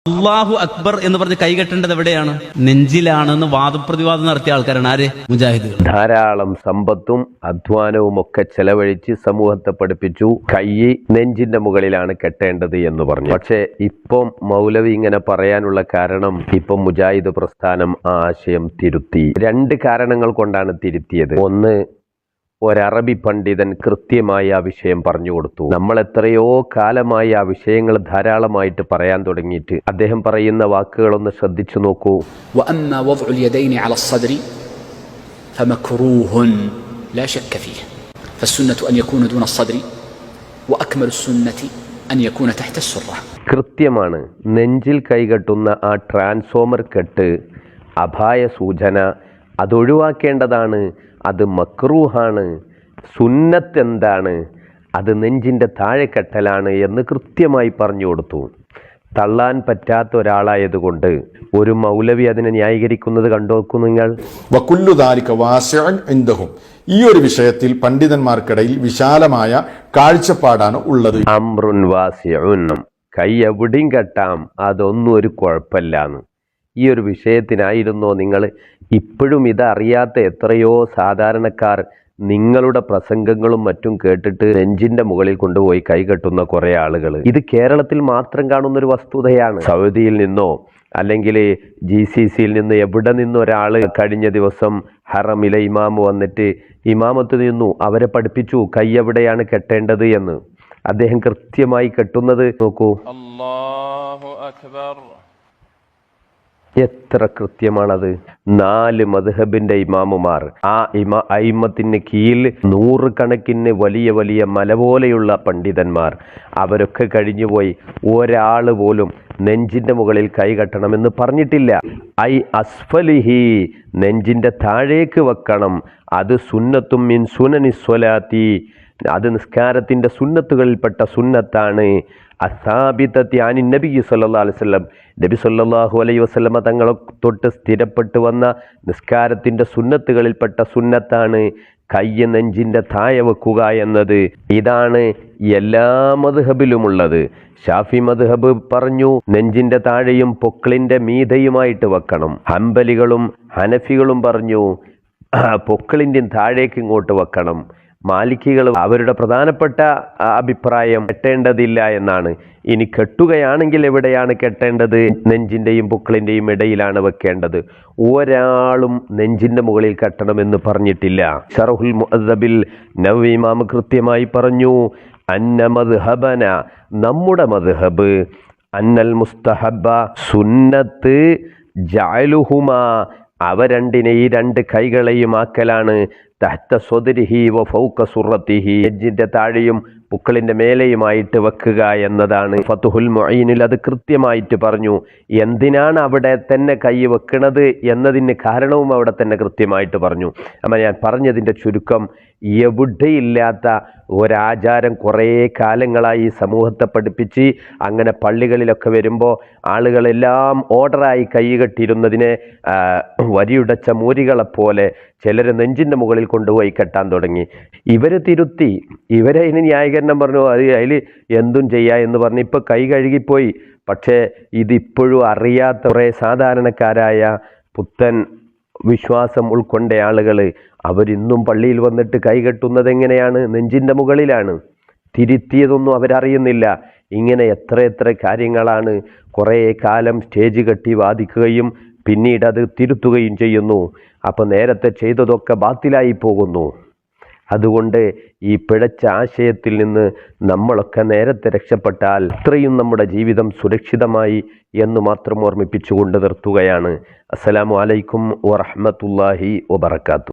അല്ലാഹു അക്ബർ എന്ന് പറഞ്ഞ് കൈകെട്ടേണ്ടത് എവിടെയാണ്? നെഞ്ചിലാണെന്ന് വാദപ്രതിവാദം നടത്തിയ ആൾക്കാരാണ് ആര്? മുജാഹിദുകൾ. ധാരാളം സമ്പത്തും അധ്വാനവും ഒക്കെ ചെലവഴിച്ച് സമൂഹത്തെ പഠിപ്പിച്ചു. കൈ നെഞ്ചിന്റെ മുകളിലാണ് കെട്ടേണ്ടത് എന്ന് പറഞ്ഞു. പക്ഷെ ഇപ്പം മൗലവി ഇങ്ങനെ പറയാനുള്ള കാരണം, ഇപ്പം മുജാഹിദ് പ്രസ്ഥാനം ആ ആശയം തിരുത്തി. രണ്ട് കാരണങ്ങൾ കൊണ്ടാണ് തിരുത്തിയത്. ഒന്ന്, ഒരറബി പണ്ഡിതൻ കൃത്യമായി ആ വിഷയം പറഞ്ഞു കൊടുത്തു. നമ്മൾ എത്രയോ കാലമായി ആ വിഷയങ്ങൾ ധാരാളമായിട്ട് പറയാൻ തുടങ്ങിയിട്ട് അദ്ദേഹം പറയുന്ന വാക്കുകളൊന്ന് ശ്രദ്ധിച്ചു നോക്കൂ. وأما وضع اليدين على الصدر فمكروه لا شك فيه فالسنة أن يكون دون الصدر وأكمل السنة أن يكون تحت السرة. കൃത്യമാണ്. നെഞ്ചിൽ കൈകെട്ടുന്ന ആ ട്രാൻസ്ഫോമർ കെട്ട്, അപായ സൂചന, അതൊഴിവാക്കേണ്ടതാണ്. അത് മക്രൂഹാണ്. സുന്നത്ത് എന്താണ്? അത് നെഞ്ചിൻ്റെ താഴെ കെട്ടലാണ് എന്ന് കൃത്യമായി പറഞ്ഞു കൊടുത്തു. തള്ളാൻ പറ്റാത്ത ഒരാളായതുകൊണ്ട് ഒരു മൗലവി അതിനെ ന്യായീകരിക്കുന്നത് കണ്ടോക്കൂ നിങ്ങൾ. വകുല്ലു ദാലിക വാസിഉൻ ഇൻദഹും. ഈ ഒരു വിഷയത്തിൽ പണ്ഡിതന്മാർക്കിടയിൽ വിശാലമായ കാഴ്ചപ്പാടാണ് ഉള്ളത്. അംറുൻ വാസിഉൻ, കൈ എവിടെയും കെട്ടാം, അതൊന്നും ഒരു കുഴപ്പമില്ലാന്ന്. ഈ ഒരു വിഷയത്തിനായിരുന്നോ നിങ്ങൾ? ഇപ്പോഴും ഇതറിയാത്ത എത്രയോ സാധാരണക്കാർ നിങ്ങളുടെ പ്രസംഗങ്ങളും മറ്റും കേട്ടിട്ട് നെഞ്ചിന്റെ മുകളിൽ കൊണ്ടുപോയി കൈകെട്ടുന്ന കുറെ ആളുകൾ. ഇത് കേരളത്തിൽ മാത്രം കാണുന്നൊരു വസ്തുതയാണ്. സൗദിയിൽ നിന്നോ അല്ലെങ്കിൽ GCCയിൽ നിന്ന് എവിടെ നിന്നൊരാൾ കഴിഞ്ഞ ദിവസം ഹറമിലെ ഇമാമ് വന്നിട്ട് ഇമാമത്ത് നിന്നു, അവരെ പഠിപ്പിച്ചു കൈ എവിടെയാണ് കെട്ടേണ്ടത് എന്ന്. അദ്ദേഹം കൃത്യമായി കെട്ടുന്നത് നോക്കൂ. അല്ലാഹു അക്ബർ. എത്ര കൃത്യമാണത്. 4 മദ്ഹബിന്റെ ഇമാമുമാർ, ആ അയിമത്തിന് കീഴിൽ 100 കണക്കിന് വലിയ വലിയ മല പോലെയുള്ള പണ്ഡിതന്മാർ, അവരൊക്കെ കഴിഞ്ഞുപോയി. ഒരാൾ പോലും നെഞ്ചിന്റെ മുകളിൽ കൈകെട്ടണമെന്ന് പറഞ്ഞിട്ടില്ല. ഐ അസ്ഫലിഹി, നെഞ്ചിന്റെ താഴേക്ക് വെക്കണം. അത് സുന്നത്തും മിൻ സുനനി സ്വലാത്തി, അത് നിസ്കാരത്തിന്റെ സുന്നത്തുകളിൽപ്പെട്ട സുന്നത്താണ്. അസാബിതത്തി അനി നബി സല്ലല്ലാഹു അലൈഹി വസല്ലം, നബി സല്ലല്ലാഹു അലൈഹി വസല്ലമ തങ്ങളെ തൊട്ട് സ്ഥിരപ്പെട്ടു വന്ന നിസ്കാരത്തിന്റെ സുന്നത്തുകളിൽപ്പെട്ട സുന്നത്താണ് കൈ നെഞ്ചിന്റെ താഴെ വെക്കുക എന്നത്. ഇതാണ് എല്ലാ മദ്ഹബിലുമുള്ളത്. ഷാഫി മദ്ഹബ് പറഞ്ഞു നെഞ്ചിന്റെ താഴെയും പൊക്കിളിന്റെ മീതയുമായിട്ട് വെക്കണം. ഹംബലികളും ഹനഫികളും പറഞ്ഞു പൊക്കിളിന്റെ താഴേക്ക് ഇങ്ങോട്ട് വെക്കണം. മാലിക്കികൾ അവരുടെ പ്രധാനപ്പെട്ട അഭിപ്രായം കെട്ടേണ്ടതില്ല എന്നാണ്. ഇനി കെട്ടുകയാണെങ്കിൽ എവിടെയാണ് കെട്ടേണ്ടത്? നെഞ്ചിന്റെയും പൊക്കിളിന്റെയും ഇടയിലാണ് വെക്കേണ്ടത്. ഒരാളും നെഞ്ചിന്റെ മുകളിൽ കെട്ടണമെന്ന് പറഞ്ഞിട്ടില്ല. ശറഹുൽ മുഅദ്ദബിൽ നവവി ഇമാം കൃത്യമായി പറഞ്ഞു, അന്ന മദ്ഹബന, നമ്മുടെ മദ്ഹബ്, അന്നൽ മുസ്തഹബ, സുന്നത്ത്, ജഅലുഹുമാ, അവ രണ്ടിനെ, ഈ 2 കൈകളെയും ആക്കലാണ്, തഹ്ത സ്വദരിഹി വ ഫൗക സുറത്തിഹി, നെഞ്ചിന്റെ താഴെയും പുക്കളിന്റെ മേലെയുമായിട്ട് വെക്കുക എന്നതാണ്. ഫതുഹുൽ മുഈനിൽ അത് കൃത്യമായിട്ട് പറഞ്ഞു. എന്തിനാണ് അവിടെ തന്നെ കൈ വെക്കുന്നത് എന്നതിന് കാരണവും അവിടെ തന്നെ കൃത്യമായിട്ട് പറഞ്ഞു. അപ്പം ഞാൻ പറഞ്ഞതിൻ്റെ ചുരുക്കം, എവിടെയില്ലാത്ത ഒരാചാരം കുറേ കാലങ്ങളായി സമൂഹത്തെ പഠിപ്പിച്ച് അങ്ങനെ പള്ളികളിലൊക്കെ വരുമ്പോൾ ആളുകളെല്ലാം ഓർഡറായി കൈകെട്ടിയിരുന്നതിനെ വരിയുടച്ച മൂരികളെപ്പോലെ ചിലർ നെഞ്ചിൻ്റെ മുകളിൽ കൊണ്ടുപോയി കെട്ടാൻ തുടങ്ങി. ഇവർ തിരുത്തി, ഇവരെ ഇനി ന്യായീകരണം പറഞ്ഞു, അത് അതിൽ എന്തും ചെയ്യാ എന്ന് പറഞ്ഞ് ഇപ്പോൾ കൈ കഴുകിപ്പോയി. പക്ഷേ ഇതിപ്പോഴും അറിയാത്ത കുറേ സാധാരണക്കാരായ പുത്തൻ വിശ്വാസം ഉൾക്കൊണ്ട ആളുകൾ അവരിന്നും പള്ളിയിൽ വന്നിട്ട് കൈകെട്ടുന്നത് എങ്ങനെയാണ്? നെഞ്ചിൻ്റെ മുകളിലാണ്. തിരുത്തിയതൊന്നും അവരറിയുന്നില്ല. ഇങ്ങനെ എത്ര കാര്യങ്ങളാണ്. കുറേ കാലം സ്റ്റേജ് കെട്ടി വാദിക്കുകയും പിന്നീട് അത് തിരുത്തുകയും ചെയ്യുന്നു. അപ്പോൾ നേരത്തെ ചെയ്തതൊക്കെ ബാത്തിലായി പോകുന്നു. അതുകൊണ്ട് ഈ പിഴച്ച ആശയത്തിൽ നിന്ന് നമ്മളൊക്കെ നേരത്തെ രക്ഷപ്പെട്ടാൽ അത്രയും നമ്മുടെ ജീവിതം സുരക്ഷിതമായി എന്ന് മാത്രം ഓർമ്മിപ്പിച്ചുകൊണ്ട് നിർത്തുകയാണ്. അസ്സലാമു അലൈക്കും വറഹ്മത്തുള്ളാഹി വബറകാതുഹു.